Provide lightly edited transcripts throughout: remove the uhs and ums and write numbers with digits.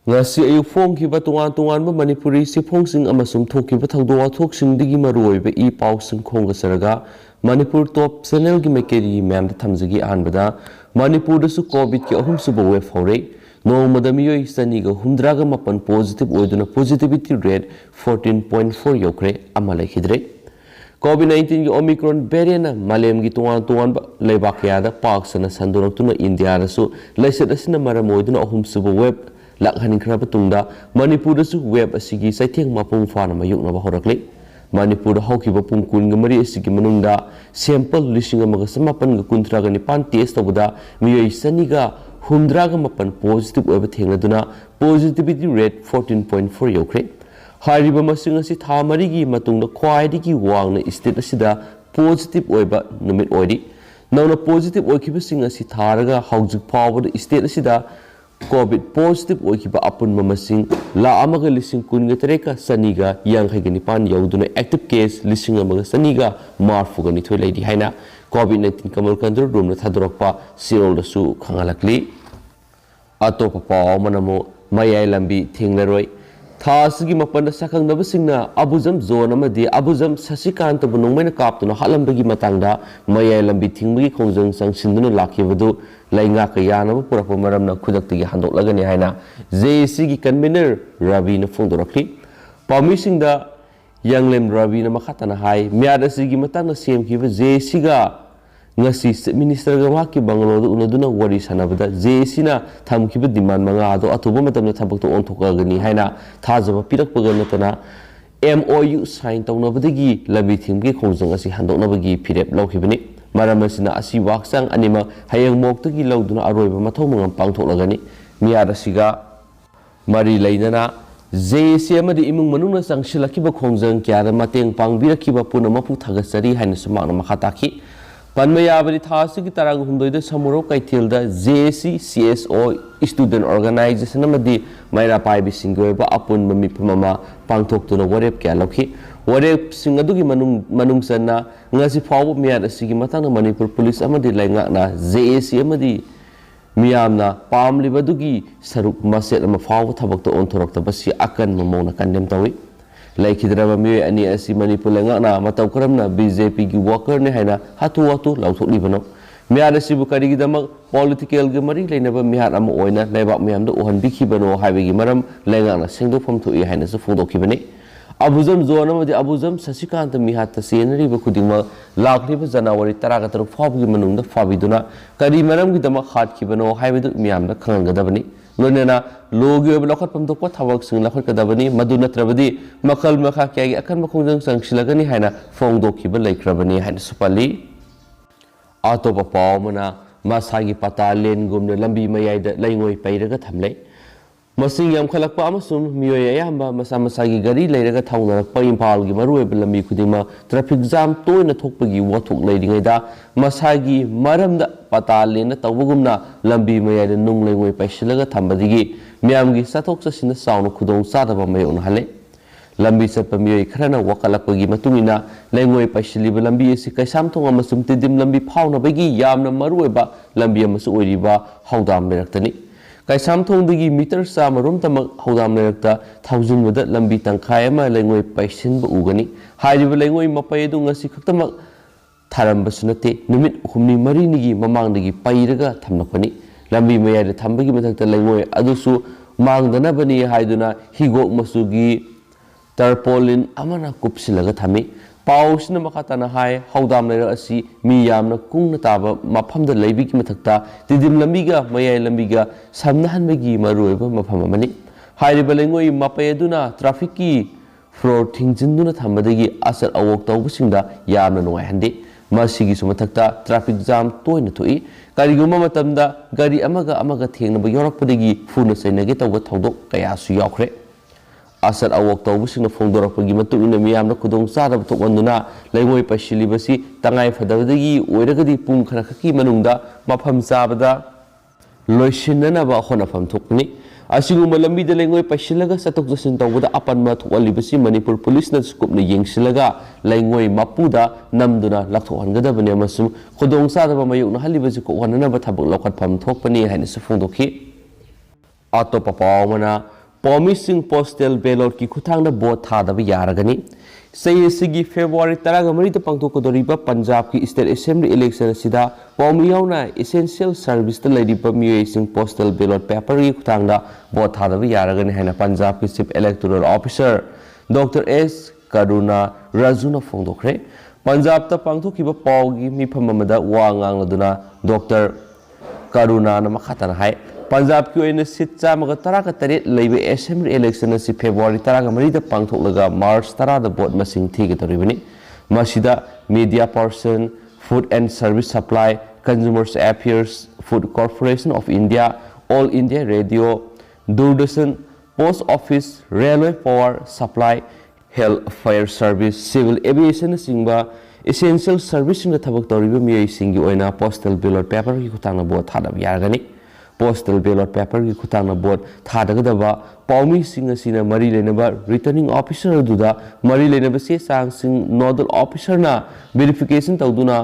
ngasi ayuk phong tungan Manipuri sifhongsing amasum thokiba thawdo wathoksingi maruoiba I pausing khonga saraga Manipur top channel gi mekeri mem thamjigi anbada Manipur da su covid ki ahum suba wave hore no madami yoi sani ga humdra ga mapan positive oiduna positivity rate 14.4 yokre amala khidre COVID-19 की Omicron variant मालेम की तुआन लेबाकियादा पाक सना संदोरक्तुना India रसु लेसेट असिना मरम ओइदुना अहुम सुबु web लाखहनिख्रा बतुंगदा Manipur दसु web असिगी सैथेंग मापुंग फाना मायुकनबा होरकले मणिपुर हौकिबा पुंग कुनगा मरि असिगी मनुंगदा sample लिसिंग अमगा समापन गा कुंथ्रागा निपान टेस्ट तौबदा मियोइ सनिगा हुमद्रागा मापन पॉजिटिव ओइबा थेंगनदुना पॉजिटिविटी रेट 14.4 यौख्रे हारिबा मसिंग असि था मरिगी मतुंगदा ख्वाइदिगी वांगना स्टेट असिदा पॉजिटिव ओइबा नुमित ओइदि नौना पॉजिटिव ओइखिबसिंग असि थारगा हौजिक फावबदा स्टेट असिदा कोविड पॉजिटिव ओइखिबा अपुनबा मसिंग ला अमगा लिसिंग कुनगा तरेका सनिगा यांखैगा निपान यौदुना एक्टिव केस लिसिंग अमगा सनिगा मार्फुगा निथोय लैदि हाइना COVID-19 कमल कंट्रोल रूम न थादोरकपा सिरोलदसु खंगालकली अतोपा पाव मनमो मयाय लंबी थेंगलरोय थासगी मपन सखंगनबसिंगना अबुजम जोन अमदि अबुजम ससिकांत बुनुंगमेना कापतुना हालंबगी मतांगदा मयाय लंबी थिंगबगी खोंजंग संगसिनदुना लाखिबदु लैंगा कयानब पुरप मरमना खुदक्तगी हंदोकलगनि हाइना JC की कन्वीनर रवि न फोंदोरखली पामिसिंगदा यांगलेम रवि न मखातना हाय म्यादसिगी मतांगना सेमखिबा JC गा ngasi minister ga waki bangalo unaduna wari sanabada JC na thamkiba demand manga ado atuba matamna thabak to onthoka gani haina thajaba pirakpaga natana MOU sign tawnabadagi labi thimgi khongjang asi handoknabagi phirep lawkhibani maramasina asi waksang anima hayang moktagi lawduna aroiba mathau mangam pangthoklagani miyarasiga mari lainana JC amadi imung manungna sangsilakiba khongjang kyara mateng pangbirakiba punamapu thagasari haina sumangna makhataki Panmayabadi Thasi की तरह हुंदोइदा समुरो कैथेलदा JC CSO student organization अमदी मायरा पाइबि सिंगोइबा अपुन ममिफममा पांगथोक्तुना वरेप क्या लौखि वरेप सिंग अदुगी मनुंगसना ngasi फाव मियाद असिगी मतांग मणिपुर पुलिस अमदी लैंगाकना JC अमदी मियामना पामलिबदुगी सरुक मसेट अमा फाव थबक्तो ओंथोरक्तबसि अकन ममोना कंडेम तवि लाइखिद्रबा मियोय अनि असि मणिपुर लैंगाकना मतौ करमना BJP की वर्कर ने हैना हाथु हाथु लाउथोकलिबनो मियाद असिबु करिगिदमक पॉलिटिकल गे मरि लेनबा मियाद अमा ओइना लेबाक मियामदो ओहनबिखिबनो हाइबेगी मरम लैंगाकना सेंदोफम थोइ हैनासु फोंदोखिबने अबुजम जोन अमदि अबुजम ससिकांत मिहात सेनरिबा खुदिंमा लाखलिबा जनवरी 13 फावगी मनुंगदा फाबिदुना करि मरमगिदमक हातखिबनो हाइबेदु मियामदा खंगदबनि लोनेना लोगी लखटपम दोपा थबक सिंग लखटकदबनी मदु नत्रबदी मखल मखा क्यागी अखन मखोंजंग संगसिलगनी हाइना फोंगदोखिबा लैख्रबनी हाइना सुपली आतोपा पावमना मासागी पता लेन गुमने लंबी मयाइदा लैंगोय पैरगा थमले मसिंग यामखलकपा अमसुम मियोय अयाम्बा मसा मसागी गरी लैरगा थाउनरकपा इम्फालगी मरुएबा लंबी खुदिमा ट्रैफिक जाम तोयना थोकपगी वाथोक लैरिङैदा मसागी मरमदा पता लेन तौबगुमना लंबी मयाइदा नुंग लैंगोय पैसिलगा थंबदिगी मियामगी सथोक ससिना साउन खुदोंग चादबा मयोन हले लंबी चटपा मियोय खरना वकलकपगी मतुंगिना लैंगोय पैसिलिबा लंबी असि कैसाम थोंग अमसुम तिदिम लंबी फाउनबगी यामना मरुएबा लंबी अमसु ओइरिबा हौदाम लेरक्तनी कैसाम थोंदगी मीटर चामरोम तमक हौदाम लेरक्ता थाउजिनबदा लंबी तंखाय अमा लैंगोय पैसिनबा उगनी हाइरिबा लैंगोय मपैदु ngasi खक्तमक थारंबसु नते नुमित हुमनी मरिनिगी ममांगदगी पैरगा थमनपनी लंबी मयाइदा थंबगी मथक्ता लैंगोय अदुसु मांगदनबनी हाइदुना हिगोक मसुगी टर्पोलिन अमना कुपसिलगा थमी पाउसना मखाताना हाय हौदाम लेर असि मी यामना कुंगना ताबा मफमदा लैबिगी मथक्ता तिदिम लंबीगा मयाइ लंबीगा समनहनबगी मरुएबा मफम अमनी हाइरिबा लैंगोय मपैदुना ट्रैफिक की फ्लोर थिंजिन्दुना थंबदगी असर अवोक तौबसिंगदा यामना नुवाइहंदे मसिगी सुमथक्ता ट्रैफिक जाम तोयना थोई करिगुमा मतमदा गाड़ी अमगा थेंगनबा योरकपदगी फुना सैनगे तौबा थौदोक कयासु यावख्रे असर अवोक तौबसिंगना फोंदोरकपगी मतुंगिना मियामना खुदोंग चादब थोकवंदुना लैंगोय पैसिलिबसि तंगाय फदबदगी ओइरगदी पुंग खरखकी मनुंगदा मफम चाबदा लोइसिननबा होनफम थोकनी असिगुम्बा लंबीदा लैंगोय पैसिलगा सतोक जसिन तौबदा अपनमा थोकवलिबसि मणिपुर पुलिसना स्कूपना येंसिलगा लैंगोय मपुदा नमदुना लखथोहनगदबने अमसुम खुदोंग चादब मयुकना हलिबसि कोहननबा थबक लखटफम थोकपनी हाइनसु फोंदोखि आतोपा पावमना ꯄꯥꯎꯃꯤꯁꯤꯡ ꯄꯣꯁꯇꯦꯜ ꯕꯦꯂꯣꯠꯀꯤ ꯈꯨꯠꯊꯥꯡꯗ ꯚꯣꯠ ꯊꯥꯗꯕ ꯌꯥꯔꯒꯅꯤ꯫ ꯆꯍꯤ ꯑꯁꯤꯒꯤ ꯐꯦꯕ꯭ꯔꯨꯋꯥꯔꯤ 14ꯗ ꯄꯥꯡꯊꯣꯛꯀꯗꯧꯔꯤꯕ ꯄꯟꯖꯥꯕꯀꯤ ꯁ꯭ꯇꯦꯠ ꯑꯦꯁꯦꯝꯕ꯭ꯂꯤ ꯏꯂꯦꯛꯁꯟ ꯑꯁꯤꯗ ꯄꯥꯎꯃꯤ ꯌꯥꯎꯅ ꯏꯁꯦꯟꯁꯤꯌꯦꯜ ꯁꯔꯚꯤꯁꯇ ꯂꯩꯔꯤꯕ ꯃꯤꯑꯣꯏꯁꯤꯡ ꯄꯣꯁꯇꯦꯜ ꯕꯦꯂꯣꯠ ꯄꯦꯄꯔꯒꯤ ꯈꯨꯠꯊꯥꯡꯗ ꯚꯣꯠ ꯊꯥꯗꯕ ꯌꯥꯔꯒꯅꯤ ꯍꯥꯏꯅ ꯄꯟꯖꯥꯕꯀꯤ chief electoral officer doctor S Karuna ꯔꯥꯖꯨꯅ ꯐꯣꯡꯗꯣꯛꯈ꯭ꯔꯦ꯫ ꯄꯟꯖꯥꯕꯇ ꯄꯥꯡꯊꯣꯛꯈꯤꯕ ꯄꯥꯎꯒꯤ ꯃꯤꯐꯝ ꯑꯃꯗ ꯋꯥ ꯉꯥꯡꯂꯗꯨꯅ ꯗꯣꯛꯇꯔ ꯀꯔꯨꯅꯥꯅ ꯃꯈꯥ ꯇꯥꯅ ꯍꯥꯏ ꯄꯟꯖꯥꯕꯀꯤ ꯑꯣꯏꯅ ꯁꯤꯠ 117 ꯂꯩꯕ ꯑꯦꯁꯦꯝꯕ꯭ꯂꯤ ꯏꯂꯦꯛꯁꯟ ꯑꯁꯤ ꯐꯦꯕ꯭ꯔꯨꯋꯥꯔꯤ 14ꯗ ꯄꯥꯡꯊꯣꯛꯂꯒ ꯃꯥꯔꯆ 10ꯗ ꯚꯣꯠ ꯃꯁꯤꯡ ꯊꯤꯒꯗꯧꯔꯤꯕꯅꯤ꯫ ꯃꯁꯤꯗ media person, food and service supply, consumer affairs, food corporation of India, All India Radio, Doordarshan, post office, railway power supply, health fire service, civil ꯑꯦꯚꯤꯌꯦꯁꯟꯅꯆꯤꯡꯕ ꯏꯁꯦꯟꯁꯤꯌꯦꯜ ꯁꯔꯚꯤꯁꯁꯤꯡꯗ ꯊꯕꯛ ꯇꯧꯔꯤꯕ ꯃꯤꯑꯣꯏꯁꯤꯡꯒꯤ ꯑꯣꯏꯅ ꯄꯣꯁꯇꯦꯜ ꯕꯦꯂꯣꯠ ꯄꯦꯄꯔꯒꯤ ꯈꯨꯠꯊꯥꯡꯗ ꯚꯣꯠ ꯊꯥꯗꯕ ꯌꯥꯔꯒꯅꯤ꯫ ꯄꯣꯁꯇꯦꯜ ꯕꯦꯂꯣꯠ ꯄꯦꯄꯔꯒꯤ ꯈꯨꯠꯊꯥꯡꯗ ꯚꯣꯠ ꯊꯥꯗꯒꯗꯕ ꯄꯥꯎꯃꯤꯁꯤꯡ ꯑꯁꯤꯅ ꯃꯔꯤ ꯂꯩꯅꯕ ꯔꯤꯇꯔꯅꯤꯡ ꯑꯣꯐꯤꯁꯥꯔ ꯑꯗꯨꯗ ꯃꯔꯤ ꯂꯩꯅꯕ ꯆꯦ ꯆꯥꯡꯁꯤꯡ ꯅꯣꯗꯜ ꯑꯣꯐꯤꯁꯥꯔꯅ ꯚꯦꯔꯤꯐꯤꯀꯦꯁꯟ ꯇꯧꯗꯨꯅ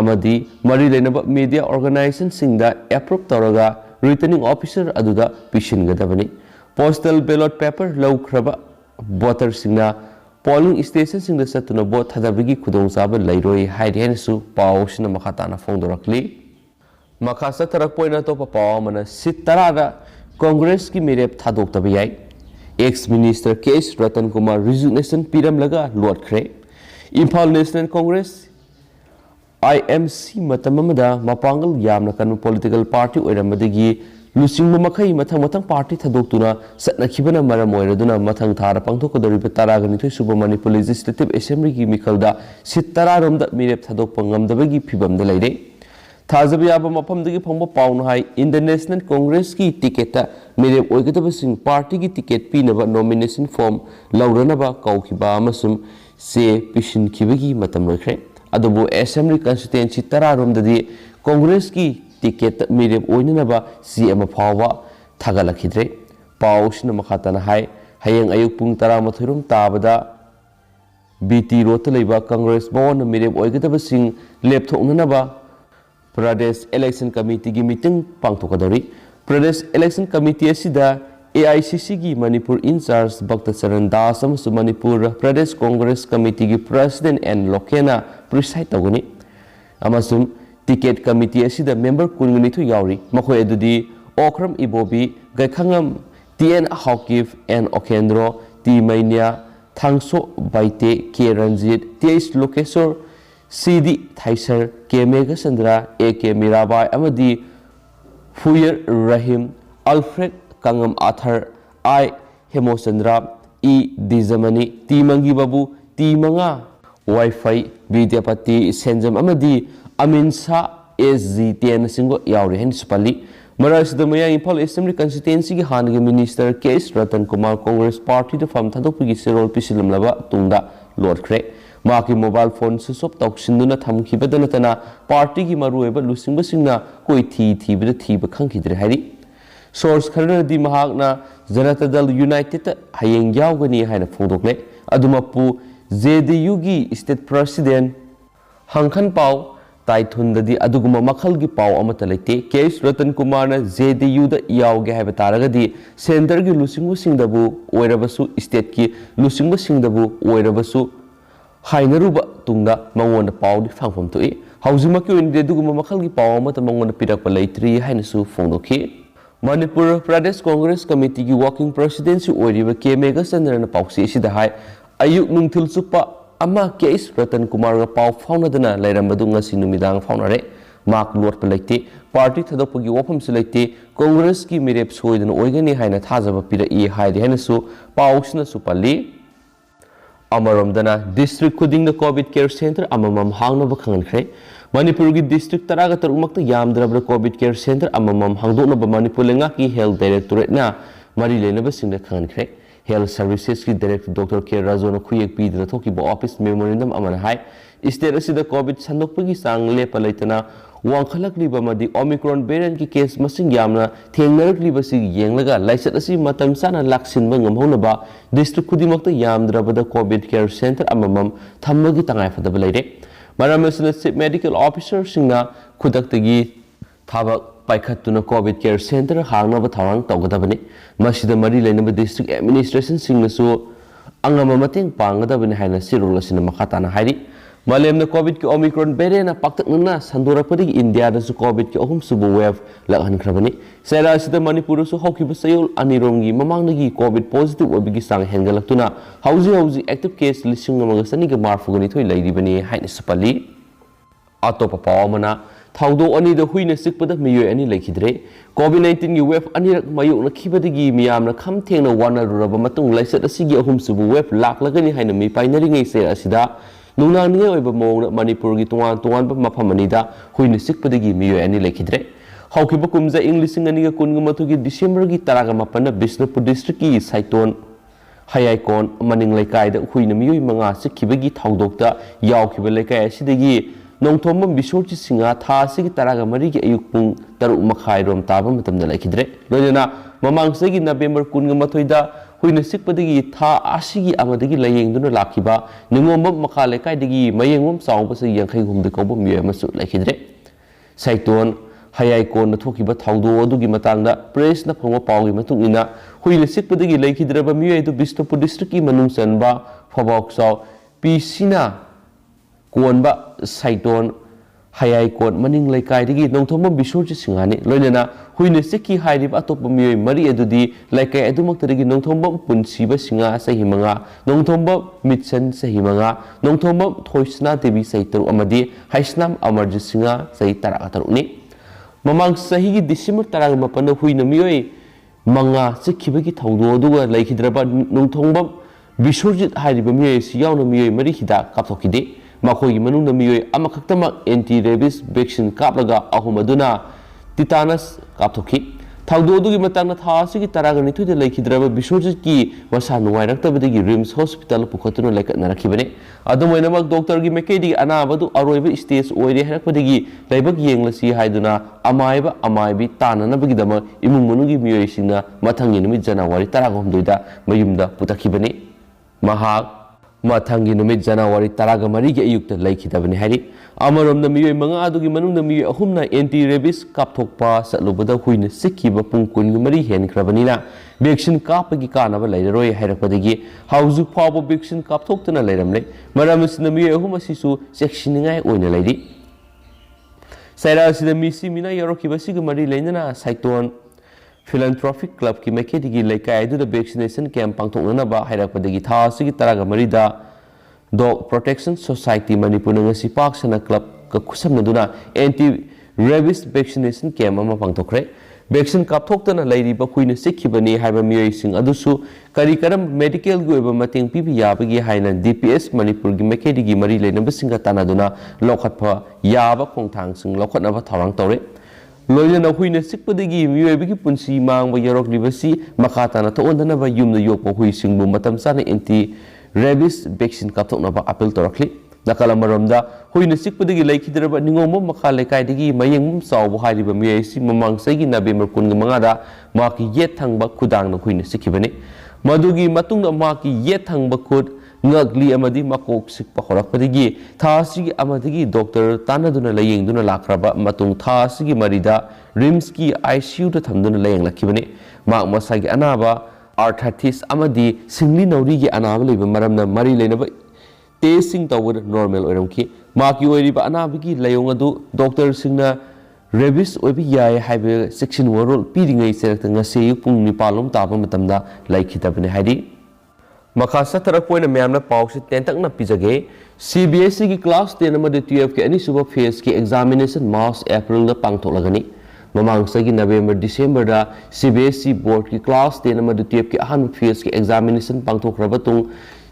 ꯑꯃꯗꯤ ꯃꯔꯤ ꯂꯩꯅꯕ ꯃꯤꯗꯤꯌꯥ ꯑꯣꯔꯒꯅꯥꯏꯖꯦꯁꯟꯁꯤꯡꯗ ꯑꯦꯄ꯭ꯔꯨꯞ ꯇꯧꯔꯒ ꯔꯤꯇꯔꯅꯤꯡ ꯑꯣꯐꯤꯁꯥꯔ ꯑꯗꯨꯗ ꯄꯤꯁꯤꯟꯒꯗꯕꯅꯤ꯫ ꯄꯣꯁꯇꯦꯜ ꯕꯦꯂꯣꯠ ꯄꯦꯄꯔ ꯂꯧꯈ꯭ꯔꯕ ꯚꯣꯇꯔꯁꯤꯡꯅ ꯄꯣꯂꯤꯡ ꯁ꯭ꯇꯦꯁꯟꯁꯤꯡꯗ ꯆꯠꯇꯨꯅ ꯚꯣꯠ ꯊꯥꯗꯕꯒꯤ ꯈꯨꯗꯣꯡꯆꯥꯕ ꯂꯩꯔꯣꯏ ꯍꯥꯏꯔꯤ ꯍꯥꯏꯅꯁꯨ ꯄꯥꯎ ꯑꯁꯤꯅ ꯃꯈꯥ ꯇꯥꯅ ꯐꯣꯡꯗꯣꯔꯛꯂꯤ꯫ ꯃꯈꯥ ꯆꯠꯊꯔꯛꯄ ꯑꯣꯏꯅ ꯑꯇꯣꯞꯄ ꯄꯥꯎ ꯑꯃꯅ ꯁꯤꯠ 10ꯗ ꯀꯣꯡꯒ꯭ꯔꯦꯁꯀꯤ ꯃꯤꯔꯦꯞ ꯊꯥꯗꯣꯛꯇꯕ ꯌꯥꯏ꯫ Ex minister K S Ratan Kumar resignation ꯄꯤꯔꯝꯂꯒ ꯂꯣꯠꯈ꯭ꯔꯦ꯫ ꯏꯝꯐꯥꯜ ꯅꯦꯁꯅꯦꯜ ꯀꯣꯡꯒ꯭ꯔꯦꯁ IMC ꯃꯇꯝ ꯑꯃꯗ ꯃꯄꯥꯡꯒꯜ ꯌꯥꯝꯅ ꯀꯟꯕ ꯄꯣꯂꯤꯇꯤꯀꯦꯜ ꯄꯥꯔꯇꯤ ꯑꯣꯏꯔꯝꯕꯗꯒꯤ ꯂꯨꯆꯤꯡꯕ ꯃꯈꯩ ꯃꯊꯪ ꯄꯥꯔꯇꯤ ꯊꯥꯗꯣꯛꯇꯨꯅ ꯆꯠꯅꯈꯤꯕꯅ ꯃꯔꯝ ꯑꯣꯏꯔꯗꯨꯅ ꯃꯊꯪ ꯊꯥꯗ ꯄꯥꯡꯊꯣꯛꯀꯗꯧꯔꯤꯕ 12 ꯁꯨꯕ ꯃꯅꯤꯄꯨꯔ ꯂꯦꯖꯤꯁꯂꯦꯇꯤꯚ ꯑꯦꯁꯦꯝꯕ꯭ꯂꯤꯒꯤ ꯃꯤꯈꯜꯗ ꯁꯤꯠ 10 ꯃꯤꯔꯦꯞ ꯊꯥꯗꯣꯛꯄ ꯉꯝꯗꯕꯒꯤ ꯐꯤꯚꯝꯗ ꯂꯩꯔꯦ꯫ ꯊꯥꯖꯕ ꯌꯥꯕ ꯃꯐꯝꯗꯒꯤ ꯐꯪꯕ ꯄꯥꯎꯅ ꯍꯥꯏ ꯏꯟꯇꯔꯅꯦꯁꯅꯦꯜ ꯀꯣꯡꯒ꯭ꯔꯦꯁꯀꯤ ꯇꯤꯀꯦꯠꯇ ꯃꯤꯔꯦꯞ ꯑꯣꯏꯒꯗꯕꯁꯤꯡ ꯄꯥꯔꯇꯤꯒꯤ ꯇꯤꯀꯦꯠ ꯄꯤꯅꯕ ꯅꯣꯃꯤꯅꯦꯁꯟ ꯐꯣꯔꯝ ꯂꯧꯔꯅꯕ ꯀꯧꯈꯤꯕ ꯑꯃꯁꯨꯡ ꯆꯦ ꯄꯤꯁꯤꯟꯈꯤꯕꯒꯤ ꯃꯇꯝ ꯂꯣꯏꯈ꯭ꯔꯦ꯫ ꯑꯗꯨꯕꯨ ꯑꯦꯁꯦꯝꯕ꯭ꯂꯤ ꯀꯟꯁꯇꯤꯇꯨꯌꯦꯟꯁꯤ 10ꯗꯗꯤ ꯀꯣꯡꯒ꯭ꯔꯦꯁꯀꯤ ꯇꯤꯀꯦꯠꯇ ꯃꯤꯔꯦꯞ ꯑꯣꯏꯅꯅꯕ ꯆꯦ ꯑꯃ ꯐꯥꯎꯕ ꯊꯥꯒꯠꯂꯛꯈꯤꯗ꯭ꯔꯦ꯫ ꯄꯥꯎ ꯑꯁꯤꯅ ꯃꯈꯥ ꯇꯥꯅ ꯍꯥꯏ ꯍꯌꯦꯡ ꯑꯌꯨꯛ ꯄꯨꯡ 11 ꯇꯥꯕꯗ BT ꯔꯣꯗꯇ ꯂꯩꯕ ꯀꯪꯒ꯭ꯔꯦꯁ ꯚꯋꯟꯗ ꯃꯤꯔꯦꯞ ꯑꯣꯏꯒꯗꯕꯁꯤꯡ ꯂꯦꯞꯊꯣꯛꯅꯅꯕ ꯄ꯭ꯔꯗꯦꯁ ꯏꯂꯦꯛꯁꯟ ꯀꯃꯤꯇꯤꯒꯤ ꯃꯤꯇꯤꯡ ꯄꯥꯡꯊꯣꯛꯀꯗꯧꯔꯤ꯫ ꯄ꯭ꯔꯗꯦꯁ ꯏꯂꯦꯛꯁꯟ ꯀꯃꯤꯇꯤ ꯑꯁꯤꯗ AICCꯒꯤ ꯃꯅꯤꯄꯨꯔ ꯏꯟꯆꯥꯔꯖ ꯚꯛꯇꯆꯔꯟ ꯗꯥꯁ ꯑꯃꯁꯨꯡ ꯃꯅꯤꯄꯨꯔ ꯄ꯭ꯔꯗꯦꯁ ꯀꯣꯡꯒ꯭ꯔꯦꯁ ꯀꯃꯤꯇꯤꯒꯤ ꯄ꯭ꯔꯁꯤꯗꯦꯟ ꯑꯦꯟ ꯂꯣꯀꯦꯅ ꯄ꯭ꯔꯤꯁꯥꯏꯗ ꯇꯧꯒꯅꯤ꯫ ꯑꯃꯁꯨꯡ ꯇꯤꯀꯦꯠ ꯀꯃꯤꯇꯤ ꯑꯁꯤꯗ ꯃꯦꯝꯕꯔ 22 ꯌꯥꯎꯔꯤ꯫ ꯃꯈꯣꯏ ꯑꯗꯨꯗꯤ ꯑꯣꯀ꯭ꯔꯝ ꯏꯕꯣꯕꯤ, ꯒꯥꯏꯈꯉꯝ TN Haokip, N ꯑꯣꯀꯦꯟꯗ꯭ꯔꯣ, T ꯃꯩꯅ꯭ꯌ, ꯊꯥꯡꯁꯣ Baite, K Ranjit, TH ꯂꯣꯀꯦꯁꯣꯔ, CD ꯊꯥꯏꯁꯔ, K Meghachandra, AK Mirabai ꯑꯃꯗꯤ ꯐꯨꯌꯔ Rahim, Alfred Kangam Arthur, I Hemochandra, E Dijamani, T Mangi Babu, T Manga ꯋꯥꯏꯐꯩ, Bidyapati ꯁꯦꯟꯖꯝ ꯑꯃꯗꯤ ꯑꯃꯤꯟ ꯁꯥ SG10ꯅꯆꯤꯡꯕ ꯌꯥꯎꯔꯤ ꯍꯥꯏꯅꯁꯨ ꯄꯜꯂꯤ꯫ ꯃꯔꯛ ꯑꯁꯤꯗ ꯃꯌꯥꯡ ꯏꯝꯐꯥꯜ ꯑꯦꯁꯦꯝꯕ꯭ꯂꯤ ꯀꯟꯁꯇꯤꯇꯨꯌꯦꯟꯁꯤꯒꯤ ꯍꯥꯟꯅꯒꯤ minister K S Ratan Kumar congress ꯄꯥꯔꯇꯤꯗ ꯐꯝ ꯊꯥꯗꯣꯛꯄꯒꯤ ꯆꯦꯔꯣꯜ ꯄꯤꯁꯤꯜꯂꯝꯂꯕ ꯇꯨꯡꯗ ꯂꯣꯠꯈ꯭ꯔꯦ꯫ ꯃꯍꯥꯛꯀꯤ ꯃꯣꯕꯥꯏꯜ ꯐꯣꯟ ꯁ꯭ꯋꯤꯆ ꯑꯣꯐ ꯇꯧꯁꯤꯟꯗꯨꯅ ꯊꯝꯈꯤꯕꯗ ꯅꯠꯇꯅ ꯄꯥꯔꯇꯤꯒꯤ ꯃꯔꯨꯑꯣꯏꯕ ꯂꯨꯆꯤꯡꯕꯁꯤꯡꯅ ꯀꯣꯏꯊꯤ ꯊꯤꯕꯗ ꯊꯤꯕ ꯈꯪꯈꯤꯗ꯭ꯔꯦ ꯍꯥꯏꯔꯤ꯫ ꯁꯣꯔꯁ ꯈꯔꯅꯗꯤ ꯃꯍꯥꯛꯅ ꯖꯅꯇꯥ ꯗꯜ ꯌꯨꯅꯥꯏꯇꯦꯗꯇ ꯍꯌꯦꯡ ꯌꯥꯎꯒꯅꯤ ꯍꯥꯏꯅ ꯐꯣꯡꯗꯣꯛꯂꯦ꯫ ꯑꯗꯨꯃꯛꯄꯨ JDUꯒꯤ ꯁ꯭ꯇꯦꯠ ꯄ꯭ꯔꯁꯤꯗꯦꯟꯠ ꯍꯪꯈꯟꯄꯥꯎ ꯇꯥꯏꯊꯨꯟꯗꯗꯤ ꯑꯗꯨꯒꯨꯝꯕ ꯃꯈꯜꯒꯤ ꯄꯥꯎ ꯑꯃꯠꯇ ꯂꯩꯇꯦ꯫ ꯀꯦ ꯑꯦꯁ ꯔꯇꯟ ꯀꯨꯃꯥꯔꯅ JDUꯗ ꯌꯥꯎꯒꯦ ꯍꯥꯏꯕ ꯇꯥꯔꯒꯗꯤ ꯁꯦꯟꯇꯔꯒꯤ ꯂꯨꯆꯤꯡꯕꯁꯤꯡꯗꯕꯨ ꯑꯣꯏꯔꯕꯁꯨ ꯁ꯭ꯇꯦꯠꯀꯤ ꯂꯨꯆꯤꯡꯕꯁꯤꯡꯗꯕꯨ ꯑꯣꯏꯔꯕꯁꯨ ꯍꯥꯏꯅꯔꯨꯕ ꯇꯨꯡꯗ ꯃꯉꯣꯟꯗ ꯄꯥꯎꯗꯤ ꯐꯪꯐꯝ ꯊꯣꯛꯏ꯫ ꯍꯧꯖꯤꯛꯃꯛꯀꯤ ꯑꯣꯏꯅꯗꯤ ꯑꯗꯨꯒꯨꯝꯕ ꯃꯈꯜꯒꯤ ꯄꯥꯎ ꯑꯃꯠꯇ ꯃꯉꯣꯟꯗ ꯄꯤꯔꯛꯄ ꯂꯩꯇ꯭ꯔꯤ ꯍꯥꯏꯅꯁꯨ ꯐꯣꯡꯗꯣꯛꯈꯤ꯫ ꯃꯅꯤꯄꯨꯔ ꯄ꯭ꯔꯗꯦꯁ ꯀꯣꯡꯒ꯭ꯔꯦꯁ ꯀꯃꯤꯇꯤꯒꯤ ꯋꯥꯔꯀꯤꯡ ꯄ꯭ꯔꯁꯤꯗꯦꯟꯠꯁꯨ ꯑꯣꯏꯔꯤꯕ ꯀꯦ ꯃꯦꯘꯆꯟꯗ꯭ꯔꯅ ꯄꯥꯎꯆꯦ ꯑꯁꯤꯗ ꯍꯥꯏ ꯑꯌꯨꯛ ꯅꯨꯡꯊꯤꯜ ꯆꯨꯞꯄ ꯑꯃ ꯀꯦ ꯑꯦꯁ ꯔꯇꯟ ꯀꯨꯃꯥꯔꯒ ꯄꯥꯎ ꯐꯥꯎꯅꯗꯅ ꯂꯩꯔꯝꯕꯗꯨ ꯉꯁꯤ ꯅꯨꯃꯤꯗꯥꯡ ꯐꯥꯎꯅꯔꯦ꯫ ꯃꯍꯥꯛ ꯂꯣꯠꯄ ꯂꯩꯇꯦ, ꯄꯥꯔꯇꯤ ꯊꯥꯗꯣꯛꯄꯒꯤ ꯋꯥꯐꯝꯁꯨ ꯂꯩꯇꯦ, ꯀꯣꯡꯒ꯭ꯔꯦꯁꯀꯤ ꯃꯤꯔꯦꯞ ꯁꯣꯏꯗꯅ ꯑꯣꯏꯒꯅꯤ ꯍꯥꯏꯅ ꯊꯥꯖꯕ ꯄꯤꯔꯛꯏ ꯍꯥꯏꯔꯤ ꯍꯥꯏꯅꯁꯨ ꯄꯥꯎꯁꯤꯅꯁꯨ ꯄꯜꯂꯤ꯫ ꯑꯃꯔꯣꯝꯗꯅ ꯗꯤꯁꯇ꯭ꯔꯤꯛ ꯈꯨꯗꯤꯡꯗ ꯀꯣꯚꯤꯗ ꯀꯦꯌꯔ ꯁꯦꯟꯇꯔ ꯑꯃꯃꯝ ꯍꯥꯡꯅꯕ ꯈꯪꯍꯟꯈ꯭ꯔꯦ꯫ ꯃꯅꯤꯄꯨꯔꯒꯤ ꯗꯤꯁꯇ꯭ꯔꯤꯛ 13ꯃꯛꯇ ꯌꯥꯝꯗ꯭ꯔꯕꯗ ꯀꯣꯚꯤꯗ ꯀꯦꯌꯔ ꯁꯦꯟꯇꯔ ꯑꯃꯃꯝ ꯍꯥꯡꯗꯣꯛꯅꯕ ꯃꯅꯤꯄꯨꯔ ꯂꯩꯉꯥꯛꯀꯤ ꯍꯦꯜꯊ ꯗꯥꯏꯔꯦꯛꯇꯣꯔꯦꯠꯅ ꯃꯔꯤ ꯂꯩꯅꯕꯁꯤꯡꯗ ꯈꯪꯍꯟꯈ꯭ꯔꯦ꯫ ꯍꯦꯜꯊ ꯁꯔꯚꯤꯁꯦꯁꯀꯤ ꯗꯥꯏꯔꯦꯛꯇꯔ ꯗꯣꯛꯇꯔ ꯀꯦ ꯔꯥꯖꯨꯅ ꯈꯨꯌꯦꯛ ꯄꯤꯗꯨꯅ ꯊꯣꯛꯈꯤꯕ ꯑꯣꯐꯤꯁ ꯃꯦꯃꯣꯔꯦꯟꯗꯝ ꯑꯃꯅ ꯍꯥꯏ ꯁ꯭ꯇꯦꯠ ꯑꯁꯤꯗ ꯀꯣꯚꯤꯗ ꯁꯟꯗꯣꯛꯄꯒꯤ ꯆꯥꯡ ꯂꯦꯞꯄ ꯂꯩꯇꯅ ꯋꯥꯡꯈꯠꯂꯛꯂꯤꯕ ꯑꯃꯗꯤ ꯑꯣꯃꯤꯀ꯭ꯔꯣꯟ ꯚꯦꯔꯤꯌꯟꯠꯀꯤ ꯀꯦꯁ ꯃꯁꯤꯡ ꯌꯥꯝꯅ ꯊꯦꯡꯅꯔꯛꯂꯤꯕꯁꯤ ꯌꯦꯡꯂꯒ ꯂꯥꯏꯆꯠ ꯑꯁꯤ ꯃꯇꯝ ꯆꯥꯅ ꯂꯥꯛꯁꯤꯟꯕ ꯉꯝꯍꯧꯅꯕ ꯗꯤꯁꯇ꯭ꯔꯤꯛ ꯈꯨꯗꯤꯡꯃꯛꯇ ꯌꯥꯝꯗ꯭ꯔꯕꯗ ꯀꯣꯚꯤꯗ ꯀꯦꯌꯔ ꯁꯦꯟꯇꯔ ꯑꯃꯃꯝ ꯊꯝꯕꯒꯤ ꯇꯉꯥꯏꯐꯗꯕ ꯂꯩꯔꯦ꯫ ꯃꯔꯝ ꯑꯁꯤꯅ ꯆꯤꯐ ꯃꯦꯗꯤꯀꯦꯜ ꯑꯣꯐꯤꯁꯥꯔꯁꯤꯡꯅ ꯈꯨꯗꯛꯇꯒꯤ ꯊꯕꯛ पाइखत्तुना कोविड केयर सेंटर हांगनाबा थावरांग तौगदबने मसिदा मरी लेनबा डिस्ट्रिक्ट एडमिनिस्ट्रेशन सिंगनसु अंगमा मतेंग पांगदबने हाइना सिरुल असिना मखाताना हाइरि मालेमना कोविड के ओमिक्रॉन वेरिएंट पाक्तकना संदोरपदगी इंडिया दसु कोविड के अहुम सुबु वेव लहनख्रबने सेरा सिदा मणिपुरसु हौकिब सयोल अनिरोंगी ममांगनगी कोविड पॉजिटिव ओबिगी सांग हेंगलक्तुना हौजी एक्टिव केस लिसिंग अमगा सनिगा मार्फुगनि थोइ लैरिबने हाइना सपली अतोप पावमना थाउदो अनिद हुइना सिकपद मियोय अनि लेखिद्रे कोविड 19 की वेव अनिरक मायोक्नखिबदगी मियामना खम थेंगना वानरुरब मतुंग लाइसत असिगी अहुम सुबु वेव लाक्लगनि हाइना मी पाइनरिङै से असिदा नुनांगनिगे ओइबा मोंगना मणिपुर की तोंगान तोंगान मफम अनिदा हुइना सिकपदगी मियोय अनि लेखिद्रे हौकिब कुमजा इंग्लिशिंग अनिगा कुनगा मथुगी डिसेंबर की तरागा मपन बिष्णुपुर डिस्ट्रिक्ट की साइटोन हायाइकोन मनिंग लेकायदा हुइना मियोय मंगा सिखिबगी थाउदोक्ता यावखिब लेकाय असिदगी नोंथोम बिशोरची सिंगा था सिगी तरागा मरी की अयुक पुंग तरु मखाय रोम ताबा मतमदा लेखिद्रे लोजना ममांगसेगी नवेंबर कुनगा मथोइदा हुइना सिकपदगी था आसिगी अमदगी लयेंगदुना लाखिबा निंगोम मखा लेकायदगी मयेंगोम चावबसे यंखै हुमदे कौब मियोय मसु लेखिद्रे साइटोन हायाइकोन थोकिबा थाउदो अदुगी मतांगदा प्रेस न फंगवा पावगी मतुंगिना हुइना सिकपदगी लेखिद्रबा मियोय दु बिष्णुपुर डिस्ट्रिक्ट की मनुंग चनबा फबाउक्साव पीसीना कोनबा साइटोन हायाइकोन मनिंग लेकायदगी नोंथोम बिशोरची सिंगाने लोइनना हुइना सिक्की हाइरिबा अतोप मियोय मरी अदुदी लेकाय अदुमक्तदगी नोंथोम पुनसिबा सिंगा सही मंगा नोंथोम मिटसन सही मंगा नोंथोम थोइसना देवी सहितरु अमदी हाइसनाम अमरजी सिंगा सही तरा तरुनी ममांग सही की डिसेंबर तराग मपन हुइना मियोय मंगा सिक्खिबगी थौदो अदुगा लेखिद्रबा नोंथोम बिशोरजित हाइरिबा मियोय सियावना मियोय मरी हिदा कापथोकिदे मखोई मनुंग मियोय अमखक्तमक एंटी रेबिस वैक्सीन कापलगा अहुम अदुना टिटानस कापथोखि थाउदोदुगी मतांगना थासिगी तरागा निथुदे लेखिद्रबा बिशोरजित की मसा नुवाइरक्तबदगी रिम्स हॉस्पिटल पुखतुना लेकनरखिबने अदुमोइनमक डॉक्टर की मेकेदी अनाबदु अरोइब स्टेज ओइरे हरकपदगी लेबक येंगलसी हाइदुना अमाइबा अमाइबी ताननबगीदम इमुंग मनुंगी मियोयसिंगना मथंगी नुमित जनवरी 13 मयुमदा पुतखिबने महाक मथंगी नुमित जनवरी 13 की अयुक्त लेखिदबने हारि अमरोमदा मियोय मंगा अदुगी मनुंगदा मियोय अहुमना एंटी रेबिस कापथोकपा सलुबदा हुइना सिक्खिबा पुंग 13 हेनख्रबनिना वैक्सीन कापगी कानबा लैररोय हाइरकपदगी हाउजु फावबा वैक्सीन कापथोक्तना लैरमले मरमसिना मियोय अहुम असिसु चेक्सिनिंगाय ओइना लैरि सैरासिदा मिसी मिना यरोखिबसिगा मरि लैनना साइटोन फिलैंथ्रोपिक क्लब की मेकेदी लेकाय वैक्सीनेशन कैंप पांथोकनबा हाइरकपदगी था सिगी तरागा मरीदा dog protection society Manipur ngasi पाकसना क्लब का खुसमनदुना एंटी रेबिस वैक्सीनेशन कैंप अमा पांथोखरे वैक्सीन कापथोक्तना लैरिबा हुइना सिखिबनी हाइबा मियोयसिंग अदुसु करी करम मेडिकल गी ओइबा मतेंग पिबि याबगी हाइना डीपीएस मणिपुर की मेकेदी गी मरी लेनबसिंगा तानादुना लौखतफा याबा खोंथांसिंग लौखतनबा थावरांग तौरे लोइना हुइना सिकपदगी मियोयबगी पुंसी मांगबा यरोकलिबसी मखाताना थोंदनबा युमदा योकपा हुइसिंगबु मतम साना एंटी रेबिस वैक्सीन कापथोकनबा अपील तौरखली नकलमरमदा हुइना सिकपदगी लेखिद्रबा निंगोम मखा लेकायदगी मयेंगम चावबो हारिबा मियोयसी ममांगसैगी नवेंबर 15 माकी येत थंगबा खुदांगना हुइना सिखिबने मदुगी मतुंगदा माकी येत थंगबा खुद ngakli amadi makok sikpa horakpadigi thasigi amadigi doctor tanaduna layengduna lakraba matung thasigi marida rims ki ICU ta thamduna layeng lakhibane mak masagi anaba arthritis amadi singli nauri gi anaba leiba maramna mari leinaba testing tawur normal oiramki maki oiriba anabigi layong adu doctor singna rabies oibi yai haibe section warol piringai serakta ngase pung nipalom taba matamda laikhitabane haidi मखासा तरफ पोइना मैमना पाउसे तेंतकना पिजगे CBSE की class 10 अमदे 12 के अनिसुबा phase के examination मार्च April दा पांगथोलगनी ममांगसगी November December दा CBSE board की class 10 अमदे 12 के अहन phase के एग्जामिनेशन पांगथोखरबा तुंग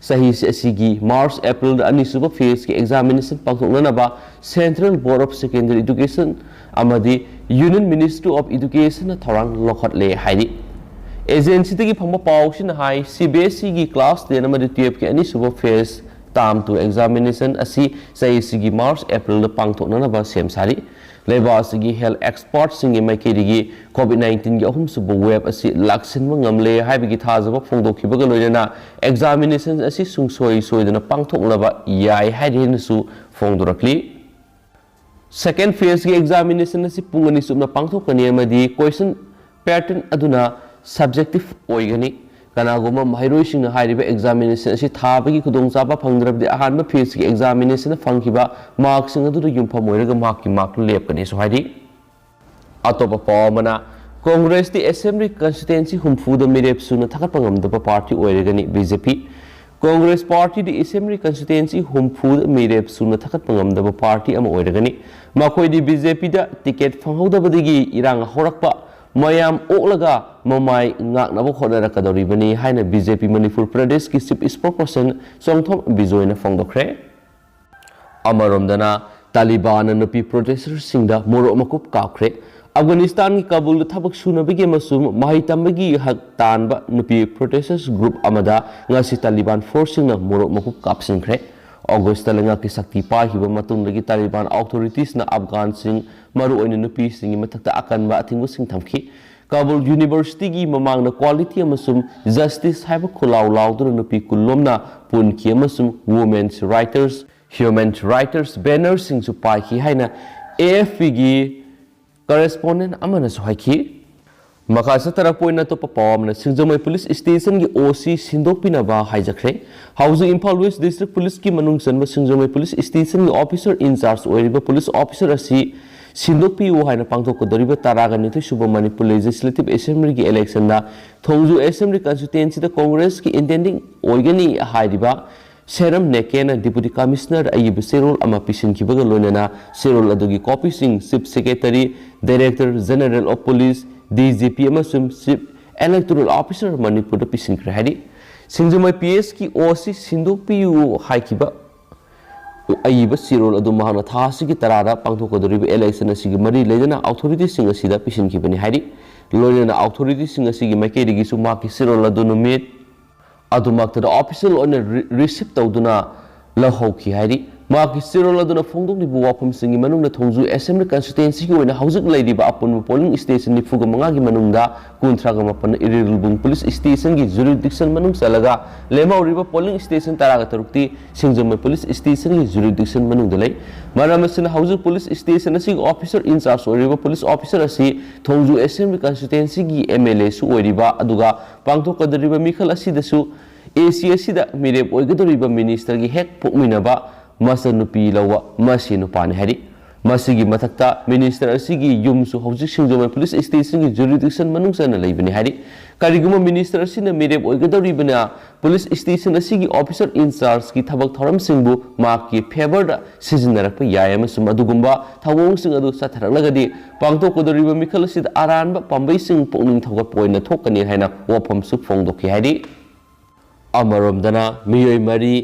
सही से असिगी मार्च अप्रैल दा अनिसुबा फेज के एग्जामिनेशन पांगथोननबा central board of secondary education अमदि यूनियन मिनिस्ट्री ऑफ एजुकेशन थौरांग लोखटले हाइदि एजेंसी की फंग पाउसिन हाई सीबीएसई की क्लास 10 अमदि 12 के अनिसुबा फेज ताम टू एग्जामिनेशन असी सही की मार्च अप्रैल दा पांगथोननबा सेम सारी लेबासगी हेल्थ एक्सपर्ट सिंगी माइकेदी कोविड 19 की अहुम सुब वेब असी लाक्सिन ngamle हाइबगी थाजबा फोंदोखिबगा लोयना एग्जामिनेशन असी सुंगसोई सोयदना पांगथोकनबा याय हाइदेनसु फोंदोरखली Second phase की examination asi pungani sumna pangthokani amadi question pattern aduna subjective oigani kanagoma mahairoi singna hairiba examination asi thabagi khudongchaba phangdrabdi ahanba phase ki examination phangkiba mark sing adu yumpham oiraga mark ki mark lepkani so hairi atopa pawmana Congress the Assembly constituency humfuda mirep suna thakatpangamdaba party oiragani BJP Congress Party the Assembly constituency humfuda mirep suna thakatpangamdaba party ama oiragani makhoi di BJP da ticket phanghodabadigi irang horakpa mayam oklaga mamai ngaknaba khodarakadoribani haina BJP Manipur Pradesh ki chief spokesperson Songthom Bijoyna phangdokhre amaromdana Taliban nupi protesters singda moro makup kakhre Afghanistan ki Kabul thabak sunabigi masum mahitamagi hak tanba nupi protesters group amada ngasi Taliban forcing na moro makup kapsingkhre August talanga ki sakti pahiba matungdagi Taliban authorities na Afghan sing maru oina nupi singi mathakta akanba athingu sing thamki Kabul University ki mamang na quality amasum justice haiba khulaw lawduna nupi kulomna punki amasum women's writers human writers banner sing su paiki haina AFP gi correspondent amana sohaiki makasa tarapoina to papamna singjamai police station gi OC sindokpina ba haijakre hauju Imphal West district police ki manung sanba singjamai police station gi officer in charge oiriba police officer asi sindokpi u haina pangthok kodoriba taraga nithi suba Manipur legislative assembly gi election da thongju assembly constituency da congress ki intending oigani hairiba Seram Nekena Deputy Commissioner Ayib Serol ama pisin kibaga loinana Serol adugi copy sing Chief Secretary Director General of Police DGP amasum Chief Electoral Officer Manipur da pisin krahadi Singjamai PS ki OC Sindok PU haikiba Ayib Serol adu mahana thasi ki tarada pangthokodoriba election asigi mari leidana authorities sing asida pisin kibani haidi loinana authorities sing asigi maikeri gi suma ki Serol adu numit adumakta da official on receipt tawduna lahauki hairi maki sirol aduna phongdong libu wafam singi manungna thongju assembly constituency ki oina haujik laidiba apun polling station ni fuga manga gi manungda kunthraga mapan irilbung police station gi jurisdiction manung salaga lema uriba polling station taraga tarukti singjamai police station gi jurisdiction manung dalai maramasina haujik police station asi officer in charge uriba police officer asi thongju assembly constituency gi MLA su uriba aduga pangthokadriba mikhal asi dasu ACS da mirep oigadoriba minister gi hek pokminaba Masa nupi lawa masi nupani hari masigi matakta minister asigi yumsu hojik singjamai police station gi jurisdiction manung sana laibani hari kariguma minister asina mirep oigadoribana police station asigi officer in charge ki thabak thoram singbu maki favor da sizinnarakpa yayama sum adugumba thawong sing adu satharaknagadi pangthokodoriba mikhal asida aranba pambai sing pokning thawgat poina thokani haina wafam su phongdoki hari amaromdana miyoi mari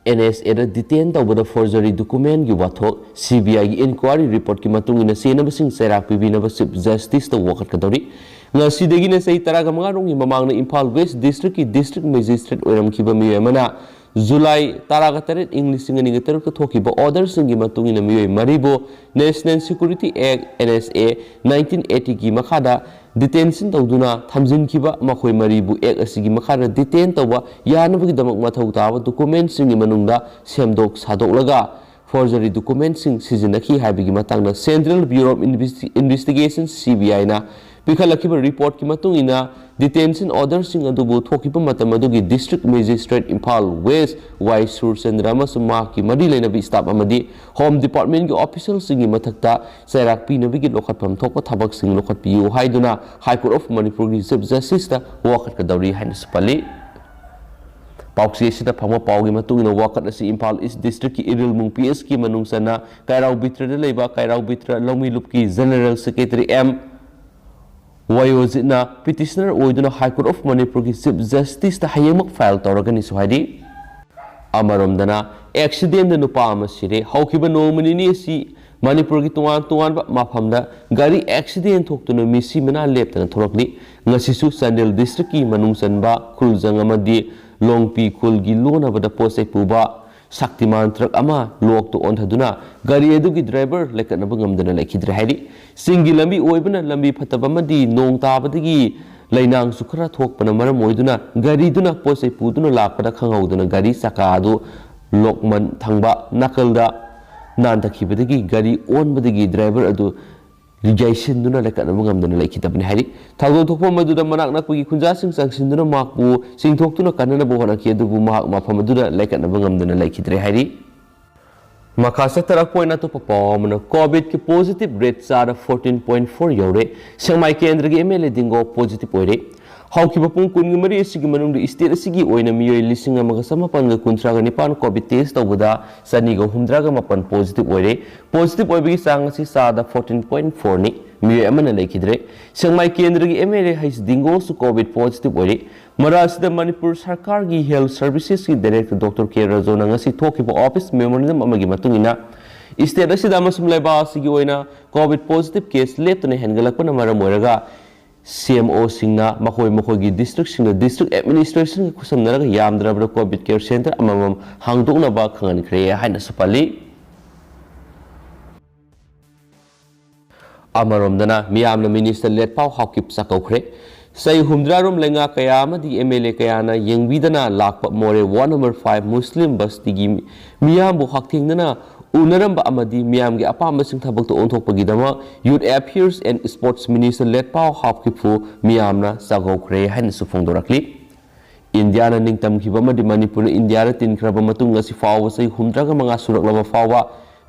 NSA da detain tawbada forgery document gi wathok CBI gi inquiry report ki matung ina senaba sing serak pibinaba chief justice ta wakat kadori ngasi degi na sei taraga mangarong gi mamang na Imphal West district ki district magistrate oiram kiba mi amana July taraga taret English sing ani gatar ka thokiba order sing gi matung ina mi maribo National Security Act NSA 1980 gi makhada detention tawduna thamjin kiba makhoi maribu ek asigi makhara detain tawba yanabagi damak mathau tawa document sing gi manungda semdok sadok forgery document sing sizinaki haibigi matangna Central Bureau of Investigation CBI na pikalakiba report ki matung ina detention order sing adubu thokiba matam adugi district magistrate Imphal West Y Surchandra masuma ki mari leinabi staff amadi home department ki official singi mathakta sairak pinabi ki lokhatpam thokpa thabak sing lokhat piu haiduna High Court of Manipur ki chief justice ta wakat kadawri haina supali pauksi sida phama paugi matungina wakat asi Imphal East district ki Irilmung PS ki manung sana Kairau Bitra de leiba Kairau Bitra Lomi Lupki General Secretary M Wayojina petitioner oiduna High Court of Manipur ki chief justice ta hayemak file tawragani suhaidi amaromdana accident da nupa amasire haukiba nomani ni si Manipur ki tuan ba mafamda gari accident thoktuna misi mana leptana thorokli ngasisu Sandel district ki manung sanba khulzang amadi longpi khulgi lona bada posai puba Saktiman truck ama lok to on thaduna gari edu ki driver lekana bangamdana lekhidre hairi singi lambi oibana lambi phataba madi nong tabadagi lainang sukhara thokpana maram oiduna gari duna posai puduna lakpada khangauduna gari saka adu lokman thangba nakalda नानतखिबदगी गाड़ी ओनबदगी driver अदु रिजाइसिन्दुना लेकनबु ngamdana laikhitabni hari thagdo thokpa maduda manak nakpagi khunjasing changsinduna makbu singthoktuna kanana bo hona ki adubu mak mafam aduda laikanabu ngamdana laikhidre hari makasa tarak poina to papamna covid ki positive rate sara 14.4 yaure sengmai kendra gi mla dingo positive oire haukiba pung kungi mari asigi manung state asigi oina miyoi lising amaga samapanga kuntraga nipan covid test tawda saniga humdraga mapan positive oire positive oibigi sang asi sada 14.4 ni miyoi amana laikhidre sengmai kendra gi mla hais dingo su covid positive oire marasida manipur sarkar gi health services ki director dr k rajona ngasi thokiba office memorandum amagi matungina state asida amasum laiba asigi oina covid positive case leptune hengalakpana maram oiraga CMO singna makoi district singna district administration ki kusamnaraga yamdrabra covid care center amamam hangdokna ba khangan khre haina supali amaromdana miyamna minister let pau hakip sakaukhre sai humdrarom lenga kaya amadi MLA kayana yengbidana lakpa more 1 number 5 muslim bastigi miyambu hakthingna unaramba amadi miyam gi apamba sing thabak to onthokpagi dama youth affairs and sports minister let pau hapkifu miyamna sagokre han sufongdorakli india na ningtam khiba madi manipur india ra tin khraba matung ngasi fawa sai humdraga manga surak lama fawa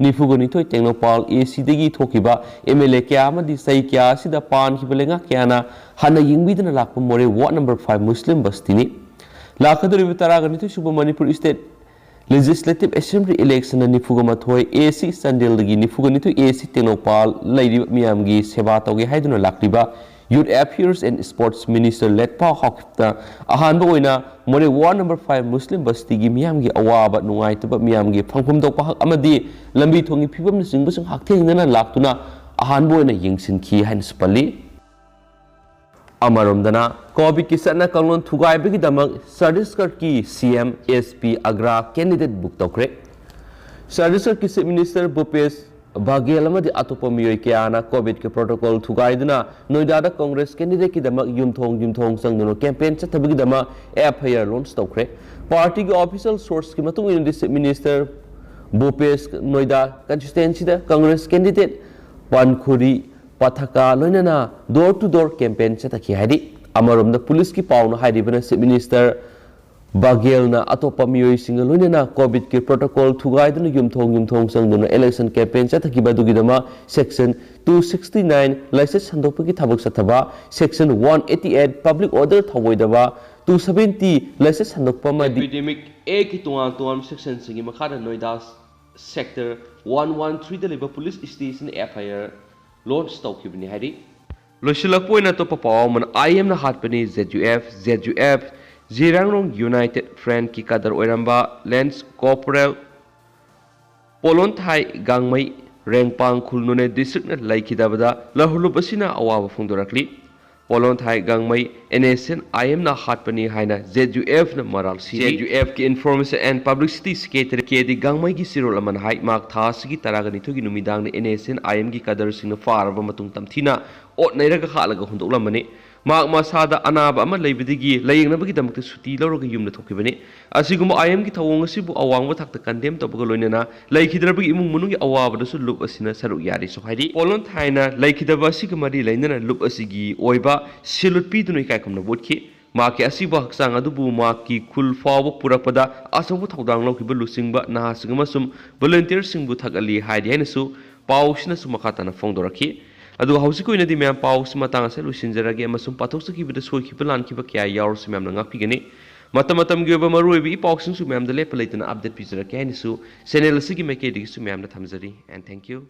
nifugoni thoi tengnopal ac dagi thokiba mla kya amadi sai kya sida pan khibalenga kyana hana yingbidana lakpa more ward number 5 muslim bastini lakhaduri bitaraga nitu suba manipur state Legislative Assembly election na nifuga mathoi AC Sandel gi nifuga nitu AC Tenopal lairi miyam gi seba tawge haiduna lakriba Youth Affairs and Sports Minister Letpa Hakta ahanba oina more ward number 5 Muslim basti gi miyam gi awaba nungai taba miyam gi phangphum dokpa hak amadi lambi thongi phibam na singbu sing hakthengna laktuna ahanba oina yingsin khi hain spali Amaromdana COVID ki satna kanglon thugai bagi damak Chhattisgarh ki CM SP Agra candidate book tokre Chhattisgarh ki Chief Minister Bhupesh Baghel amadi atopa miyoi kyana COVID ki protocol thugai duna Noida da Congress candidate ki damak yumthong sangduno campaign chathabagi dama FIR launch tokre party ki official source ki matung in Chief Minister Bhupesh Noida constituency da Congress candidate Pankhuri Pathaka loinana door to door campaign chataki hari amaromda police ki pauna hari bana Chief Minister Baghel na atopa miyoi singa loinana COVID ki protocol thugai duna yumthong sangduna election campaign chataki badugi dama section 269 license handopagi thabak sathaba section 188 public order thawoidaba 270 license handokpa ma epidemic a ki tuan section singi makhada Noida sector 113 da liba police station FIR launch tawkibni hari losilak poina to papaw man IM na hatpani ZUF Jirangrong United Friend ki kadar oiramba Lance Corporal Polonthai Gangmai Rengpang Khulnune district na laikidabada lahulup asina awaba phongdorakli Polonthai Gangmai NSN IM na hatpani haina ZUF na maral si ZUF ki Information and Publicity Secretary KD Gangmai gi sirol aman hai mak tha sigi taragani thugi numidang na NSN IM gi kadar sing faraba matung tamthina ot nairaga khalaga hundoklamani mak masada anaba ama leibidigi layingnabagi damakta suti loroga yumna thokibani asiguma IM gi thawong asibu awangba thakta condemn tobaga loinena laikhidrabagi imung munungi awaba dasu lup asina saruk yari so haidi Polonthai na laikhidaba asiga mari lainana lup asigi oiba silut pidunoi kaikamna botki maki asiba haksang adubu maki khul fawa purapada asabu thodang lokhiba lusingba nahasigama sum volunteer singbu thagali haidi hainasu pausina sumakata na phongdoraki adu hausiko inadi mem paus matang ase lusinjarage amasum pathoksa kibida soikiba lankhiba kya yaur sumem na ngapigani matam gi oba maruibi pausing sumem da lepalaitana update pizara kya hainasu channel asigi mekedi sumem na thamjari and thank you